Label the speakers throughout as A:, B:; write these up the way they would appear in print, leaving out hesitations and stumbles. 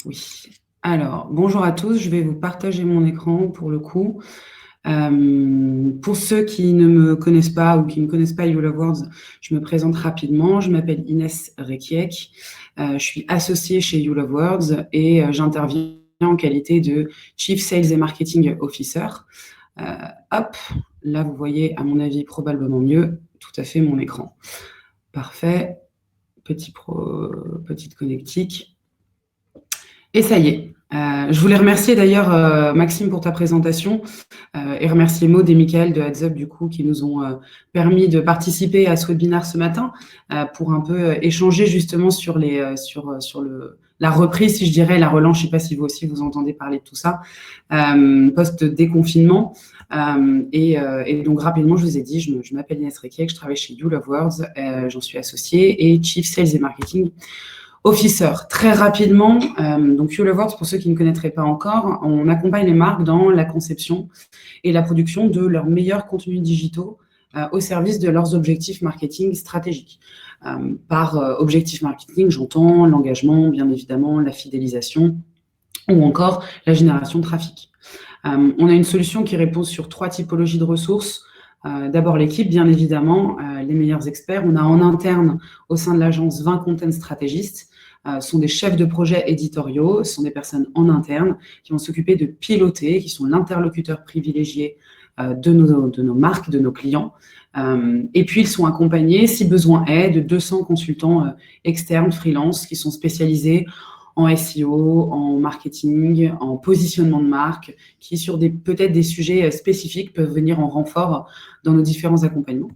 A: Oui. Alors, bonjour à tous. Je vais vous partager mon écran pour le coup. Pour ceux qui ne me connaissent pas ou qui ne connaissent pas You Love Words, je me présente rapidement. Je m'appelle Inès Rekiek. Je suis associée chez You Love Words et j'interviens en qualité de Chief Sales et Marketing Officer. Hop, là vous voyez à mon avis probablement mieux tout à fait mon écran. Parfait. Petite connectique. Et ça y est. Je voulais remercier d'ailleurs Maxime pour ta présentation et remercier Maud et Michael de Heads Up du coup qui nous ont permis de participer à ce webinaire ce matin pour un peu échanger justement sur la reprise, si je dirais, la relance. Je ne sais pas si vous aussi vous entendez parler de tout ça, post-déconfinement. Et donc rapidement, je vous ai dit, je m'appelle Inès Rekiek, je travaille chez You Love Words, j'en suis associée et Chief Sales et Marketing Officer. Très rapidement, donc You Love Words, pour ceux qui ne connaîtraient pas encore, on accompagne les marques dans la conception et la production de leurs meilleurs contenus digitaux au service de leurs objectifs marketing stratégiques. Par objectif marketing, j'entends l'engagement, bien évidemment, la fidélisation ou encore la génération de trafic. On a une solution qui répond sur 3 typologies de ressources. D'abord l'équipe, bien évidemment, les meilleurs experts. On a en interne, au sein de l'agence, 20 content stratégistes. Sont des chefs de projet éditoriaux, ce sont des personnes en interne qui vont s'occuper de piloter, qui sont l'interlocuteur privilégié de nos marques, de nos clients. Et puis, ils sont accompagnés, si besoin est, de 200 consultants externes, freelance, qui sont spécialisés en SEO, en marketing, en positionnement de marque, qui, sur peut-être des sujets spécifiques, peuvent venir en renfort dans nos différents accompagnements.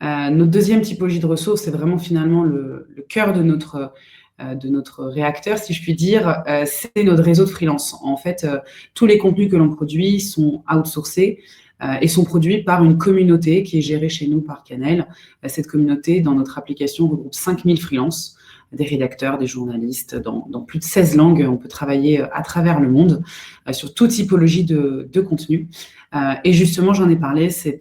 A: Notre deuxième typologie de ressources, c'est vraiment finalement le cœur de notre réacteur, si je puis dire, c'est notre réseau de freelance. En fait, tous les contenus que l'on produit sont outsourcés et sont produits par une communauté qui est gérée chez nous par Canel. Cette communauté, dans notre application, regroupe 5000 freelances, des rédacteurs, des journalistes, dans plus de 16 langues. On peut travailler à travers le monde sur toute typologie de contenu. Et justement, j'en ai parlé, ces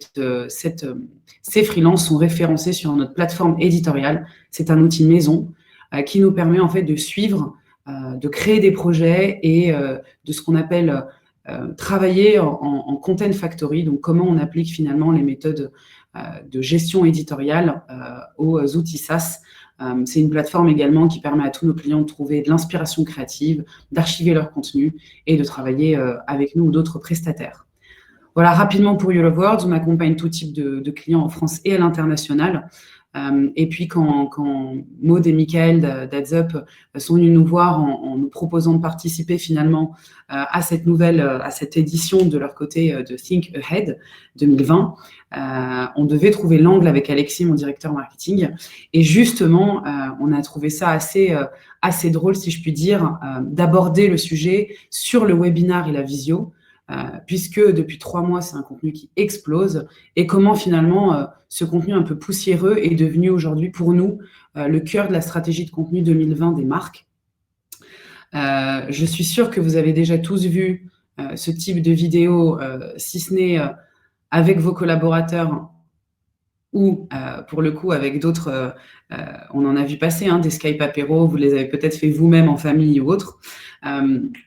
A: freelances sont référencés sur notre plateforme éditoriale. C'est un outil maison qui nous permet en fait de suivre, de créer des projets et de ce qu'on appelle travailler en content factory, donc comment on applique finalement les méthodes de gestion éditoriale aux outils SaaS. C'est une plateforme également qui permet à tous nos clients de trouver de l'inspiration créative, d'archiver leur contenu et de travailler avec nous ou d'autres prestataires. Voilà, rapidement pour You Love Words, on accompagne tout type de clients en France et à l'international. Et puis, quand Maud et Michael d'Heads Up sont venus nous voir en nous proposant de participer finalement à cette édition de leur côté de Think Ahead 2020, on devait trouver l'angle avec Alexis, mon directeur marketing. Et justement, on a trouvé ça assez drôle, si je puis dire, d'aborder le sujet sur le webinar et la visio, puisque depuis 3 mois, c'est un contenu qui explose, et comment finalement ce contenu un peu poussiéreux est devenu aujourd'hui pour nous le cœur de la stratégie de contenu 2020 des marques. Je suis sûre que vous avez déjà tous vu ce type de vidéo, si ce n'est avec vos collaborateurs ou pour le coup avec d'autres, on en a vu passer des Skype apéro, vous les avez peut-être fait vous-même en famille ou autre.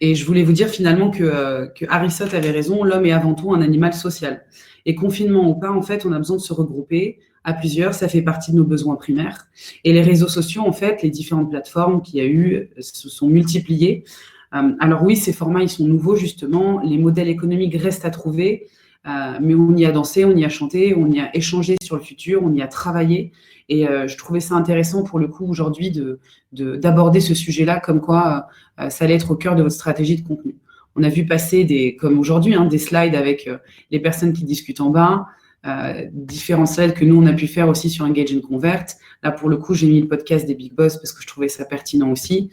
A: Et je voulais vous dire finalement que Aristote avait raison, l'homme est avant tout un animal social. Et confinement ou pas, en fait, on a besoin de se regrouper à plusieurs, ça fait partie de nos besoins primaires. Et les réseaux sociaux, en fait, les différentes plateformes qu'il y a eu se sont multipliées. Alors oui, ces formats, ils sont nouveaux justement, les modèles économiques restent à trouver, mais on y a dansé, on y a chanté, on y a échangé sur le futur, on y a travaillé. Et je trouvais ça intéressant pour le coup aujourd'hui d'aborder ce sujet-là comme quoi ça allait être au cœur de votre stratégie de contenu. On a vu passer comme aujourd'hui, des slides avec les personnes qui discutent en bas, différents slides que nous, on a pu faire aussi sur Engage and Convert. Là, pour le coup, j'ai mis le podcast des Big Boss parce que je trouvais ça pertinent aussi.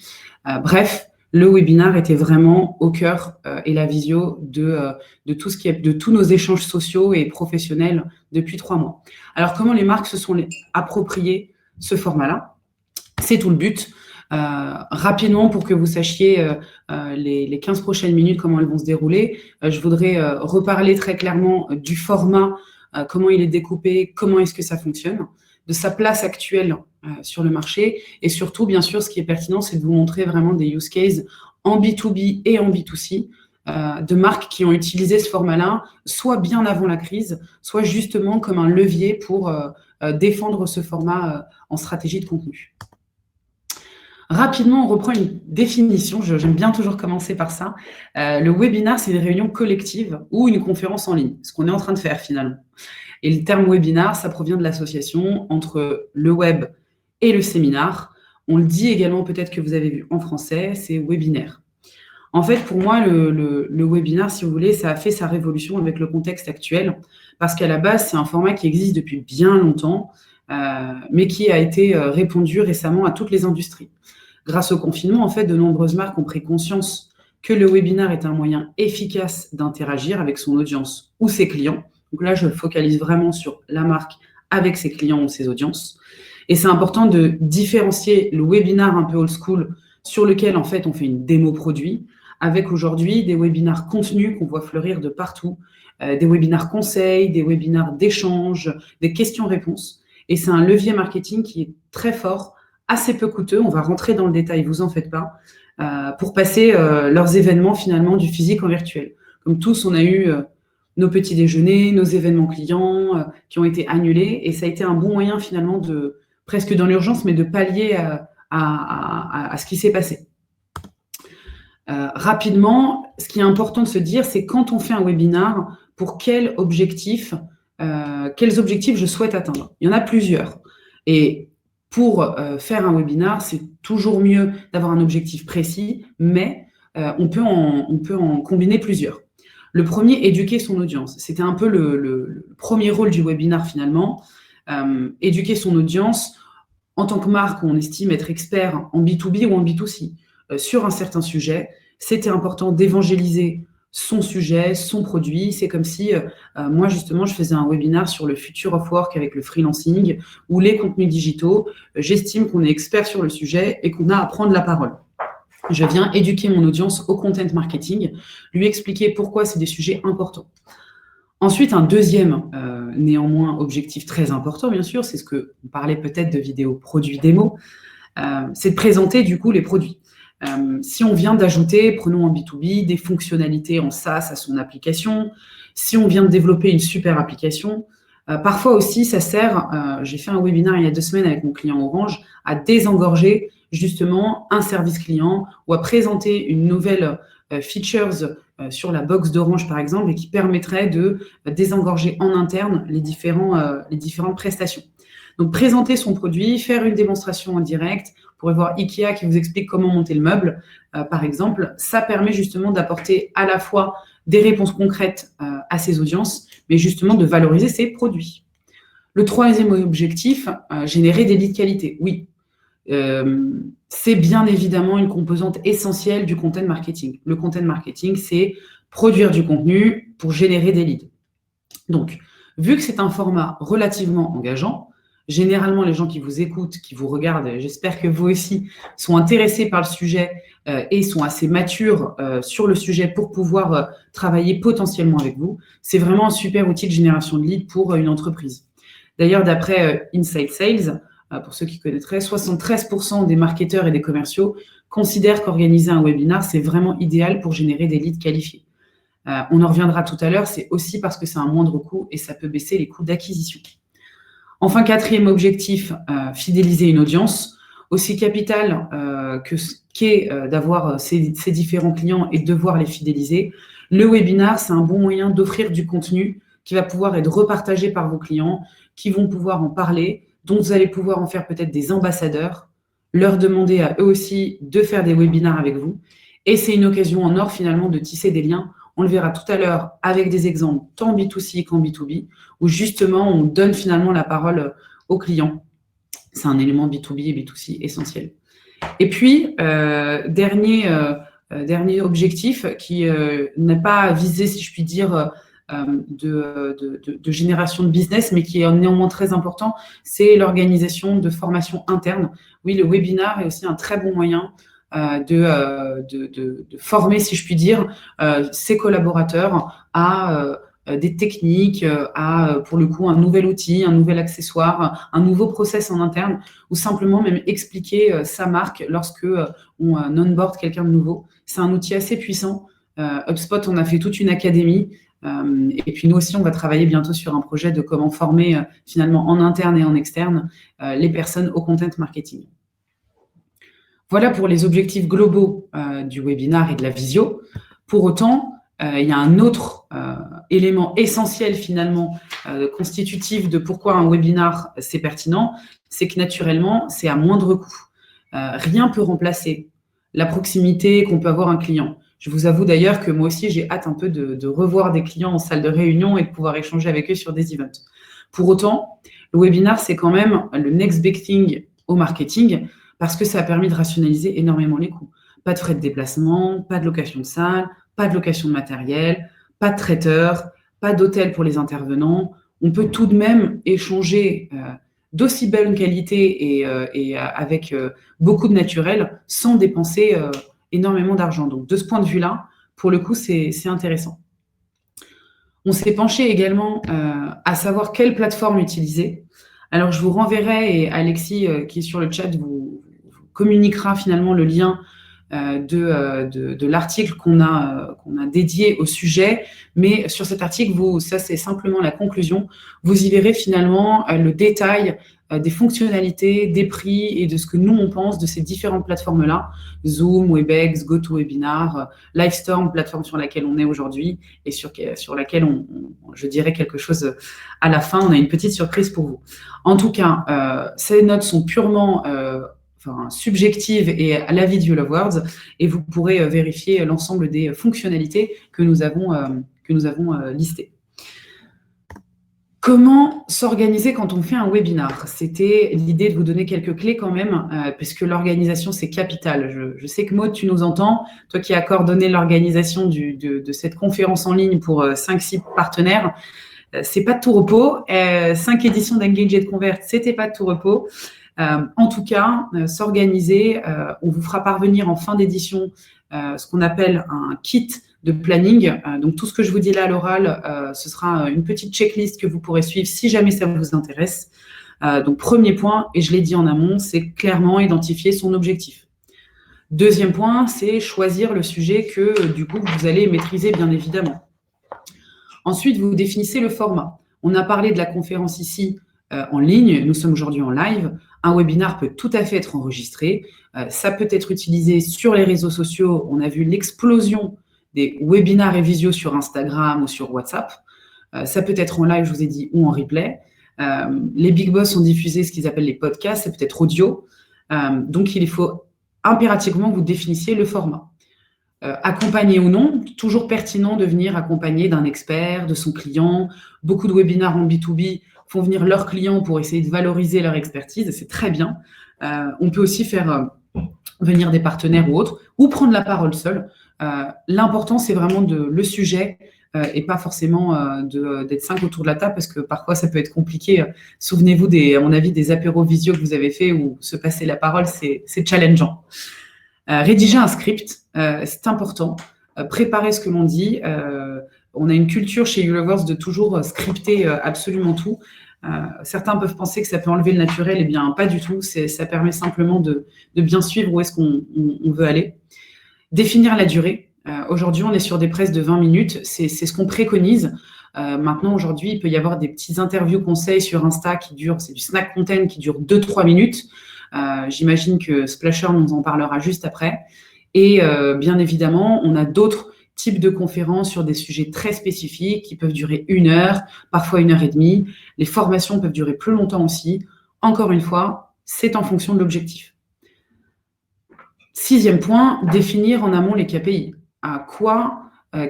A: Bref, le webinaire était vraiment au cœur et la visio de tous nos échanges sociaux et professionnels depuis 3 mois. Alors, comment les marques se sont appropriées ce format-là? C'est tout le but. Rapidement, pour que vous sachiez les 15 prochaines minutes, comment elles vont se dérouler, je voudrais reparler très clairement du format, comment il est découpé, comment est-ce que ça fonctionne, de sa place actuelle sur le marché, et surtout, bien sûr, ce qui est pertinent, c'est de vous montrer vraiment des use cases en B2B et en B2C, de marques qui ont utilisé ce format-là, soit bien avant la crise, soit justement comme un levier pour défendre ce format en stratégie de contenu. Rapidement, on reprend une définition. J'aime bien toujours commencer par ça. Le webinar, c'est une réunion collective ou une conférence en ligne, ce qu'on est en train de faire finalement. Et le terme webinar, ça provient de l'association entre le web et le séminaire. On le dit également, peut-être que vous avez vu en français, c'est webinaire. En fait, pour moi, le webinar, si vous voulez, ça a fait sa révolution avec le contexte actuel, parce qu'à la base, c'est un format qui existe depuis bien longtemps, mais qui a été répandu récemment à toutes les industries. Grâce au confinement, en fait, de nombreuses marques ont pris conscience que le webinar est un moyen efficace d'interagir avec son audience ou ses clients. Donc là, je focalise vraiment sur la marque avec ses clients ou ses audiences. Et c'est important de différencier le webinar un peu old school sur lequel, en fait, on fait une démo produit, avec aujourd'hui des webinars contenus qu'on voit fleurir de partout, des webinars conseils, des webinars d'échange, des questions-réponses. Et c'est un levier marketing qui est très fort, assez peu coûteux, on va rentrer dans le détail, vous en faites pas, pour passer leurs événements finalement du physique en virtuel. Comme tous, on a eu nos petits déjeuners, nos événements clients qui ont été annulés, et ça a été un bon moyen finalement de, presque dans l'urgence, mais de pallier à ce qui s'est passé. Rapidement, ce qui est important de se dire, c'est quand on fait un webinar, pour quels objectifs je souhaite atteindre. Il y en a plusieurs. Et pour faire un webinar, c'est toujours mieux d'avoir un objectif précis, mais on peut en combiner plusieurs. Le premier, éduquer son audience. C'était un peu le premier rôle du webinar finalement. Éduquer son audience. En tant que marque, on estime être expert en B2B ou en B2C sur un certain sujet. C'était important d'évangéliser son sujet, son produit. C'est comme si, moi, justement, je faisais un webinar sur le future of work avec le freelancing ou les contenus digitaux. J'estime qu'on est expert sur le sujet et qu'on a à prendre la parole. Je viens éduquer mon audience au content marketing, lui expliquer pourquoi c'est des sujets importants. Ensuite, un deuxième, néanmoins, objectif très important, bien sûr, c'est ce que on parlait peut-être de vidéos produits démo, c'est de présenter, du coup, les produits. Si on vient d'ajouter, prenons en B2B, des fonctionnalités en SaaS à son application, si on vient de développer une super application, parfois aussi, ça sert, j'ai fait un webinaire il y a 2 semaines avec mon client Orange, à désengorger justement un service client ou à présenter une nouvelle features sur la box d'Orange, par exemple, et qui permettrait de désengorger en interne les différentes prestations. Donc, présenter son produit, faire une démonstration en direct, vous pourrez voir Ikea qui vous explique comment monter le meuble, par exemple. Ça permet justement d'apporter à la fois des réponses concrètes à ses audiences, mais justement de valoriser ses produits. Le troisième objectif, générer des leads qualité. Oui, c'est bien évidemment une composante essentielle du content marketing. Le content marketing, c'est produire du contenu pour générer des leads. Donc, vu que c'est un format relativement engageant, généralement, les gens qui vous écoutent, qui vous regardent, j'espère que vous aussi, sont intéressés par le sujet et sont assez matures sur le sujet pour pouvoir travailler potentiellement avec vous. C'est vraiment un super outil de génération de leads pour une entreprise. D'ailleurs, d'après Inside Sales, pour ceux qui connaîtraient, 73% des marketeurs et des commerciaux considèrent qu'organiser un webinar, c'est vraiment idéal pour générer des leads qualifiés. On en reviendra tout à l'heure, c'est aussi parce que c'est un moindre coût et ça peut baisser les coûts d'acquisition. Enfin, quatrième objectif, fidéliser une audience. Aussi capital qu'est d'avoir ces différents clients et de devoir les fidéliser. Le webinar, c'est un bon moyen d'offrir du contenu qui va pouvoir être repartagé par vos clients, qui vont pouvoir en parler, dont vous allez pouvoir en faire peut-être des ambassadeurs, leur demander à eux aussi de faire des webinars avec vous. Et c'est une occasion en or finalement de tisser des liens. On le verra tout à l'heure avec des exemples tant B2C qu'en B2B, où justement on donne finalement la parole aux clients. C'est un élément B2B et B2C essentiel. Et puis, dernier objectif qui n'est pas visé, si je puis dire, de génération de business, mais qui est néanmoins très important, c'est l'organisation de formations internes. Oui, le webinar est aussi un très bon moyen de former, si je puis dire, ses collaborateurs à des techniques, à, pour le coup, un nouvel outil, un nouvel accessoire, un nouveau process en interne, ou simplement même expliquer sa marque lorsque on onboard quelqu'un de nouveau. C'est un outil assez puissant. HubSpot, on a fait toute une académie. Et puis nous aussi, on va travailler bientôt sur un projet de comment former finalement en interne et en externe les personnes au content marketing. Voilà pour les objectifs globaux du webinar et de la visio. Pour autant, il y a un autre élément essentiel finalement constitutif de pourquoi un webinar c'est pertinent, c'est que naturellement, c'est à moindre coût. Rien ne peut remplacer la proximité qu'on peut avoir un client. Je vous avoue d'ailleurs que moi aussi, j'ai hâte un peu de revoir des clients en salle de réunion et de pouvoir échanger avec eux sur des events. Pour autant, le webinar, c'est quand même le next big thing au marketing parce que ça a permis de rationaliser énormément les coûts. Pas de frais de déplacement, pas de location de salle, pas de location de matériel, pas de traiteur, pas d'hôtel pour les intervenants. On peut tout de même échanger d'aussi belle qualité et avec beaucoup de naturel sans dépenser énormément d'argent. Donc, de ce point de vue-là, pour le coup, c'est intéressant. On s'est penché également à savoir quelle plateforme utiliser. Alors, je vous renverrai, et Alexis, qui est sur le chat, vous communiquera finalement le lien de l'article qu'on a dédié au sujet. Mais sur cet article, ça c'est simplement la conclusion. Vous y verrez finalement le détail des fonctionnalités, des prix et de ce que nous, on pense de ces différentes plateformes-là. Zoom, Webex, GoToWebinar, Livestorm, plateforme sur laquelle on est aujourd'hui et sur laquelle je dirais quelque chose à la fin. On a une petite surprise pour vous. En tout cas, ces notes sont purement subjectives et à l'avis de YouLoveWords, et vous pourrez vérifier l'ensemble des fonctionnalités que nous avons listées. Comment s'organiser quand on fait un webinar? C'était l'idée de vous donner quelques clés quand même, puisque l'organisation, c'est capital. Je sais que Maud, tu nous entends, toi qui as coordonné l'organisation de cette conférence en ligne pour 5-6 partenaires. C'est pas de tout repos. 5 éditions d'Engage et de Convert, c'était pas de tout repos. En tout cas, s'organiser, on vous fera parvenir en fin d'édition ce qu'on appelle un kit de planning. Donc, tout ce que je vous dis là à l'oral, ce sera une petite checklist que vous pourrez suivre si jamais ça vous intéresse. Donc, premier point, et je l'ai dit en amont, c'est clairement identifier son objectif. Deuxième point, c'est choisir le sujet que, du coup, vous allez maîtriser, bien évidemment. Ensuite, vous définissez le format. On a parlé de la conférence ici en ligne. Nous sommes aujourd'hui en live. Un webinar peut tout à fait être enregistré. Ça peut être utilisé sur les réseaux sociaux. On a vu l'explosion des webinars et visios sur Instagram ou sur WhatsApp. Ça peut être en live, je vous ai dit, ou en replay. Les big boss ont diffusé ce qu'ils appellent les podcasts. Ça peut être audio. Donc, il faut impérativement que vous définissiez le format. Accompagné ou non, toujours pertinent de venir accompagné d'un expert, de son client. Beaucoup de webinars en B2B font venir leurs clients pour essayer de valoriser leur expertise, c'est très bien. On peut aussi faire venir des partenaires ou autres, ou prendre la parole seul. L'important, c'est vraiment le sujet et pas forcément d'être 5 autour de la table, parce que parfois, ça peut être compliqué. Souvenez-vous, à mon avis, des apéros visio que vous avez fait où se passer la parole, c'est challengeant. Rédiger un script, c'est important. Préparer ce que l'on dit. On a une culture chez YouLoveWords de toujours scripter absolument tout. Certains peuvent penser que ça peut enlever le naturel. Eh bien, pas du tout. Ça permet simplement de bien suivre où est-ce qu'on veut aller. Définir la durée. Aujourd'hui, on est sur des presses de 20 minutes. C'est ce qu'on préconise. Maintenant, aujourd'hui, il peut y avoir des petites interviews conseils sur Insta qui durent, c'est du snack content qui dure 2-3 minutes. J'imagine que Splasher nous en parlera juste après. Et bien évidemment, on a d'autres types de conférences sur des sujets très spécifiques qui peuvent durer 1 heure, parfois 1 heure et demie. Les formations peuvent durer plus longtemps aussi. Encore une fois, c'est en fonction de l'objectif. 6e point, définir en amont les KPI.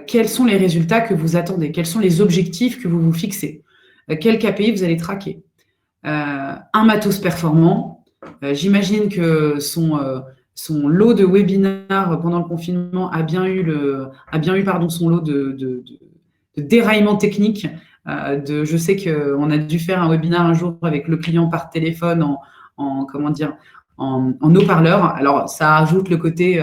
A: Quels sont les résultats que vous attendez? Quels sont les objectifs que vous vous fixez? Quels KPI vous allez traquer? Un matos performant. J'imagine que son lot de webinars pendant le confinement a bien eu son lot de déraillements techniques. Je sais qu'on a dû faire un webinar un jour avec le client par téléphone en haut-parleur. Alors, ça ajoute le côté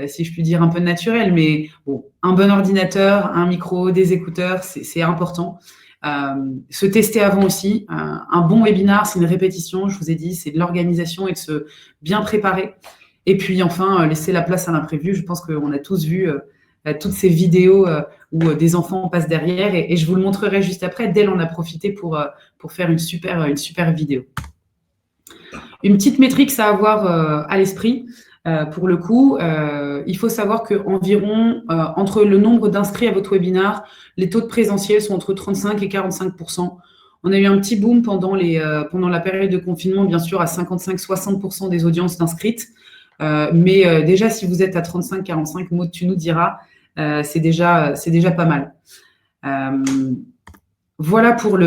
A: si je puis dire, un peu naturel. Mais bon, un bon ordinateur, un micro, des écouteurs, c'est important. Se tester avant aussi. Un bon webinar, c'est une répétition, je vous ai dit, c'est de l'organisation et de se bien préparer. Et puis enfin, laisser la place à l'imprévu. Je pense qu'on a tous vu toutes ces vidéos où des enfants passent derrière et je vous le montrerai juste après. Dell en a profité pour faire une super vidéo. Une petite métrique à avoir à l'esprit. Pour le coup, il faut savoir qu'environ, entre le nombre d'inscrits à votre webinar, les taux de présentiel sont entre 35 et 45%. On a eu un petit boom pendant la période de confinement, bien sûr, à 55-60% des audiences inscrites. Mais déjà, si vous êtes à 35-45, Maud, tu nous diras, c'est déjà pas mal. Voilà pour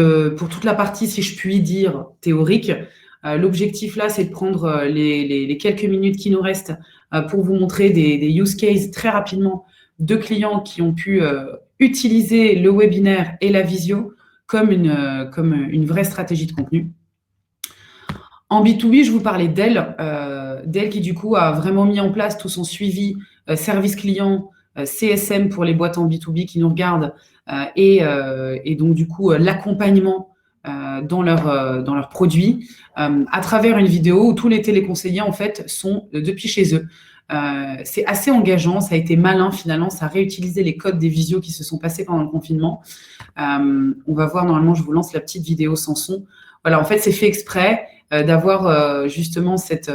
A: toute la partie, si je puis dire, théorique. L'objectif là, c'est de prendre les quelques minutes qui nous restent pour vous montrer des use cases très rapidement de clients qui ont pu utiliser le webinaire et la visio comme une vraie stratégie de contenu. En B2B, je vous parlais d'Dell. Dell qui, du coup, a vraiment mis en place tout son suivi service client, CSM pour les boîtes en B2B qui nous regardent et donc, du coup, l'accompagnement dans leurs produits à travers une vidéo où tous les téléconseillers, en fait, sont depuis chez eux. C'est assez engageant, ça a été malin finalement, ça a réutilisé les codes des visios qui se sont passés pendant le confinement. On va voir, normalement, je vous lance la petite vidéo sans son. Voilà, en fait, c'est fait exprès d'avoir justement cette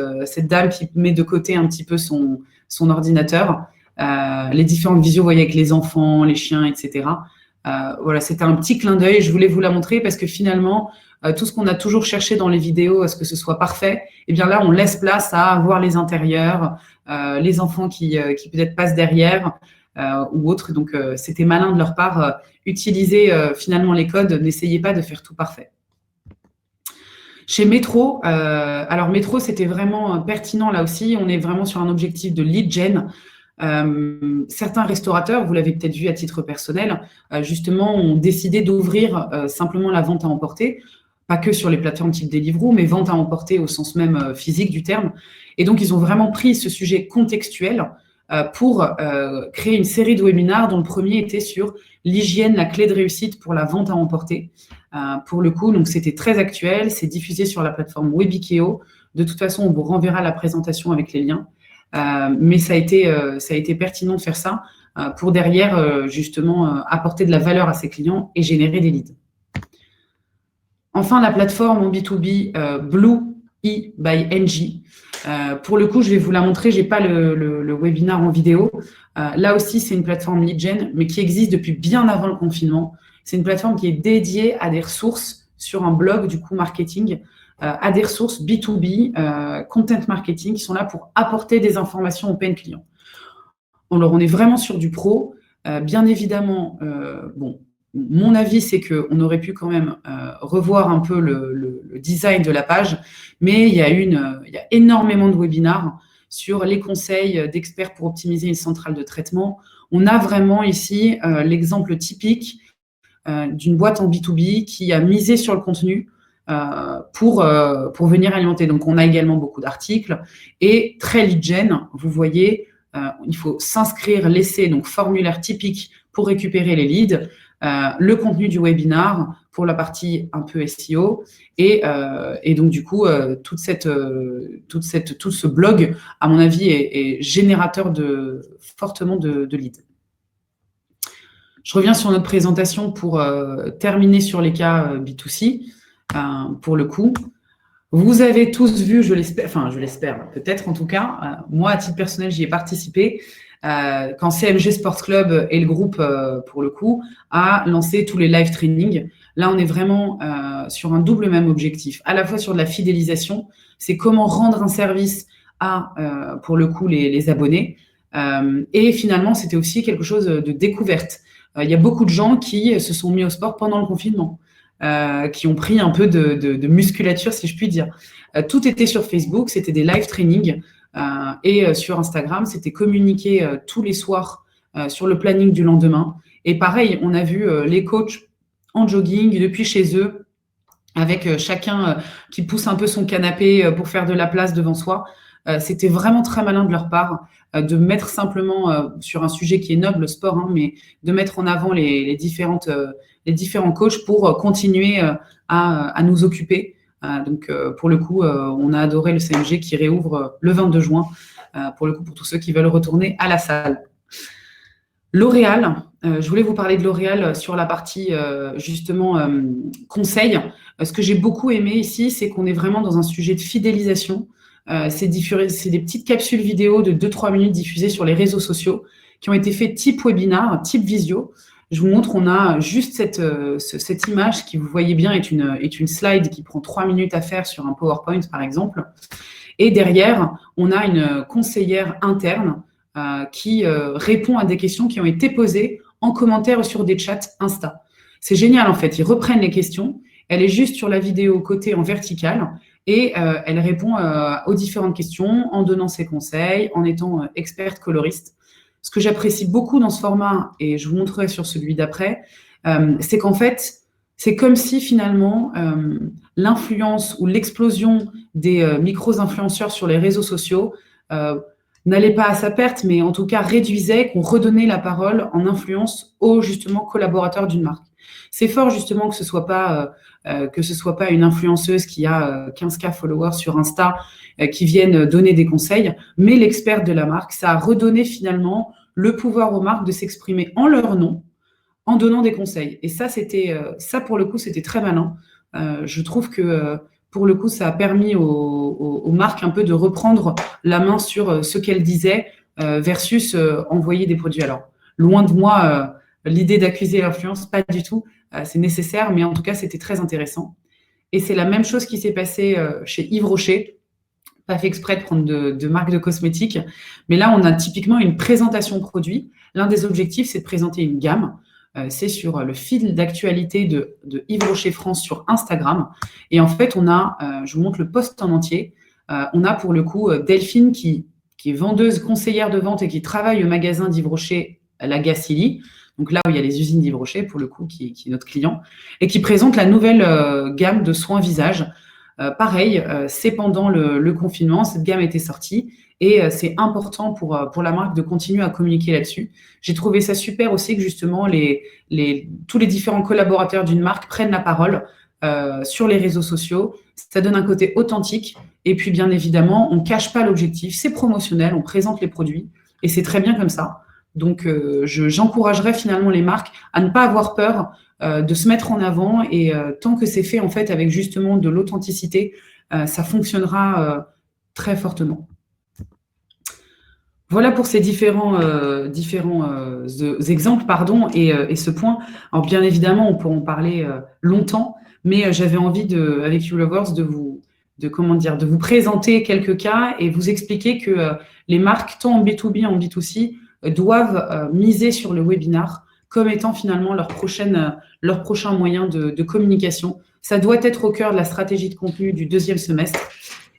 A: dame qui met de côté un petit peu son ordinateur. Les différentes visios, vous voyez, avec les enfants, les chiens, etc. Voilà, c'était un petit clin d'œil. Je voulais vous la montrer parce que finalement, tout ce qu'on a toujours cherché dans les vidéos, à ce que ce soit parfait, eh bien là, on laisse place à voir les intérieurs, les enfants qui peut-être passent derrière ou autres. Donc, c'était malin de leur part. Utiliser finalement les codes, n'essayez pas de faire tout parfait. Chez Métro, alors Métro, c'était vraiment pertinent là aussi. On est vraiment sur un objectif de lead gen. Certains restaurateurs, vous l'avez peut-être vu à titre personnel, justement, ont décidé d'ouvrir simplement la vente à emporter, pas que sur les plateformes type Deliveroo, mais vente à emporter au sens même physique du terme. Et donc, ils ont vraiment pris ce sujet contextuel pour créer une série de webinars dont le premier était sur l'hygiène, la clé de réussite pour la vente à emporter. Pour le coup, donc c'était très actuel, c'est diffusé sur la plateforme Webikeo. De toute façon, on vous renverra la présentation avec les liens. Mais ça a été pertinent de faire ça pour derrière, justement, apporter de la valeur à ses clients et générer des leads. Enfin, la plateforme en B2B Blue E by NG. Pour le coup, je vais vous la montrer. Je n'ai pas le webinar en vidéo. Là aussi, c'est une plateforme lead gen, mais qui existe depuis bien avant le confinement. C'est une plateforme qui est dédiée à des ressources sur un blog, du coup, marketing, à des ressources B2B, content marketing, qui sont là pour apporter des informations aux PN clients. Alors, on est vraiment sur du pro. Bien évidemment, bon, mon avis, c'est qu'on aurait pu quand même revoir un peu le design de la page, mais il y a énormément de webinars sur les conseils d'experts pour optimiser une centrale de traitement. On a vraiment ici l'exemple typique d'une boîte en B2B qui a misé sur le contenu pour venir alimenter. Donc, on a également beaucoup d'articles et très lead gen. Vous voyez, il faut s'inscrire, laisser donc formulaire typique pour récupérer les leads, le contenu du webinar pour la partie un peu SEO et donc du coup tout ce blog, à mon avis, est générateur fortement de leads. Je reviens sur notre présentation pour terminer sur les cas B2C. Pour le coup, vous avez tous vu, je l'espère, peut-être en tout cas, moi à titre personnel, j'y ai participé, quand CMG Sports Club et le groupe, pour le coup, a lancé tous les live trainings. Là, on est vraiment sur un double même objectif, à la fois sur de la fidélisation, c'est comment rendre un service à, pour le coup, les abonnés, et finalement, c'était aussi quelque chose de découverte. Il y a beaucoup de gens qui se sont mis au sport pendant le confinement. Qui ont pris un peu de musculature, si je puis dire. Tout était sur Facebook, c'était des live trainings et sur Instagram, c'était communiqué tous les soirs sur le planning du lendemain. Et pareil, on a vu les coachs en jogging depuis chez eux, avec chacun qui pousse un peu son canapé pour faire de la place devant soi.
B: C'était vraiment très malin de leur part de mettre simplement sur un sujet qui est noble, le sport, hein, mais de mettre en avant les différents coachs pour continuer à nous occuper. Donc, pour le coup, on a adoré le CMG qui réouvre le 22 juin, pour le coup, pour tous ceux qui veulent retourner à la salle. L'Oréal, je voulais vous parler de L'Oréal sur la partie justement conseil. Ce que j'ai beaucoup aimé ici, c'est qu'on est vraiment dans un sujet de fidélisation. C'est des petites capsules vidéo de 2-3 minutes diffusées sur les réseaux sociaux qui ont été faites type webinar, type visio. Je vous montre, on a juste cette image qui, vous voyez bien, est une slide qui prend 3 minutes à faire sur un PowerPoint, par exemple. Et derrière, on a une conseillère interne qui répond à des questions qui ont été posées en commentaire sur des chats Insta. C'est génial, en fait. Ils reprennent les questions. Elle est juste sur la vidéo côté en vertical et elle répond aux différentes questions en donnant ses conseils, en étant experte coloriste. Ce que j'apprécie beaucoup dans ce format, et je vous montrerai sur celui d'après, c'est qu'en fait, c'est comme si finalement l'influence ou l'explosion des micro-influenceurs sur les réseaux sociaux n'allait pas à sa perte, mais en tout cas réduisait, qu'on redonnait la parole en influence aux justement collaborateurs d'une marque. C'est fort justement que ce soit pas une influenceuse qui a 15K followers sur Insta qui vienne donner des conseils, mais l'expert de la marque. Ça a redonné finalement le pouvoir aux marques de s'exprimer en leur nom, en donnant des conseils. Et ça, pour le coup, c'était très malin. Je trouve que pour le coup, ça a permis aux marques un peu de reprendre la main sur ce qu'elles disaient versus envoyer des produits. Alors, loin de moi, l'idée d'accuser l'influence, pas du tout. C'est nécessaire, mais en tout cas, c'était très intéressant. Et c'est la même chose qui s'est passée chez Yves Rocher. Pas fait exprès de prendre de marques de cosmétiques, mais là, on a typiquement une présentation produit. L'un des objectifs, c'est de présenter une gamme. C'est sur le fil d'actualité de Yves Rocher France sur Instagram. Et en fait, on a, je vous montre le post en entier, on a pour le coup Delphine qui est vendeuse, conseillère de vente et qui travaille au magasin d'Yves Rocher, la Gacilly, donc là où il y a les usines d'Yves Rocher, pour le coup, qui est notre client, et qui présente la nouvelle gamme de soins visage. Pareil, c'est pendant le confinement, cette gamme était sortie et c'est important pour la marque de continuer à communiquer là-dessus. J'ai trouvé ça super aussi que justement tous les différents collaborateurs d'une marque prennent la parole sur les réseaux sociaux. Ça donne un côté authentique et puis bien évidemment, on ne cache pas l'objectif, c'est promotionnel, on présente les produits et c'est très bien comme ça. Donc, j'encouragerais finalement les marques à ne pas avoir peur de se mettre en avant et tant que c'est fait en fait avec justement de l'authenticité, ça fonctionnera très fortement. Voilà pour ces différents exemples, et ce point. Alors bien évidemment, on peut en parler longtemps, mais j'avais envie avec YouLovers de vous présenter quelques cas et vous expliquer que les marques, tant en B2B en B2C, doivent miser sur le webinar comme étant finalement leur prochain moyen de communication. Ça doit être au cœur de la stratégie de contenu du deuxième semestre.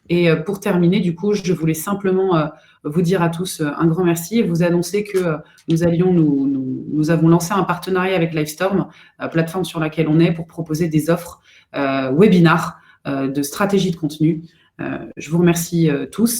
B: Et pour terminer, du coup, je voulais simplement vous dire à tous un grand merci et vous annoncer que nous avons lancé un partenariat avec Livestorm, plateforme sur laquelle on est, pour proposer des offres webinars de stratégie de contenu. Je vous remercie tous.